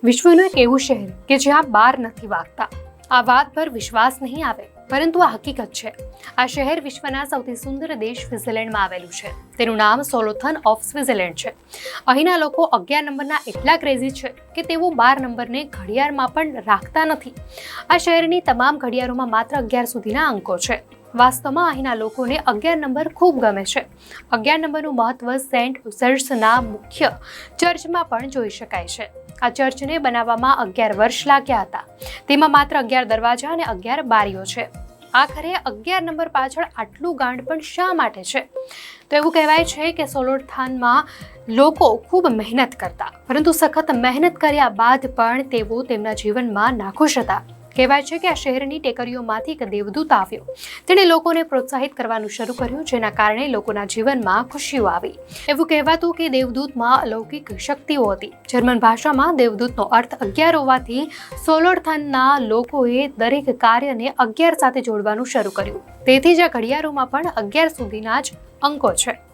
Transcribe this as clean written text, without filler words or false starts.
વિશ્વનું એક એવું શહેર કે જ્યાં બાર નથી વાગતા. આ વાત પર વિશ્વાસ નહીં આવે, પરંતુ આ હકીકત છે. આ શહેર વિશ્વના સૌથી સુંદર દેશ સ્વિટ્ઝરલેન્ડમાં આવેલું છે. તેનું નામ સોલોથન ઓફ સ્વિટ્ઝરલેન્ડ છે. અહીંના લોકો 11 નંબરના એટલા ક્રેઝી છે કે તેઓ 12 નંબરને ઘડિયાળમાં પણ રાખતા નથી. આ શહેરની તમામ ઘડિયાળોમાં માત્ર 11 સુધીના અંકો છે. વાસ્તવમાં અહીંના લોકોને 11 નંબર ખૂબ ગમે છે. 11 નંબરનું મહત્વ સેન્ટ ઉસર્સના મુખ્ય ચર્ચમાં પણ જોઈ શકાય છે. આ ચર્ચને બનાવવામાં 11 વર્ષ લાગ્યા હતા. તેમાં માત્ર 11 દરવાજા અને 11 બારીઓ છે. આખરે 11 નંબર પાછળ આટલું ગાંડ પણ શા માટે છે? તો એવું કહેવાય છે કે સોલોથનમાં લોકો ખૂબ મહેનત કરતા, પરંતુ સખત મહેનત કર્યા બાદ પણ તેઓ તેમના જીવનમાં નાખુશ હતા. કહેવાય છે કે આ શહેરની ટેકરીઓમાંથી એક દેવદૂત આવ્યો. તેણે લોકોને પ્રોત્સાહિત કરવાનું શરૂ કર્યું, જેના કારણે લોકોના જીવનમાં ખુશીઓ આવી. એવું કહેવાતું કે દેવદૂતમાં અલૌકિક શક્તિઓ હતી. જર્મન ભાષામાં દેવદૂતનો અર્થ 11 હોવાથી સોલોથનના લોકોએ દરેક કાર્યને 11 સાથે જોડવાનું શરૂ કર્યું. તેથી જ આ ઘડિયાળોમાં પણ 11 સુધીના જ અંકો છે.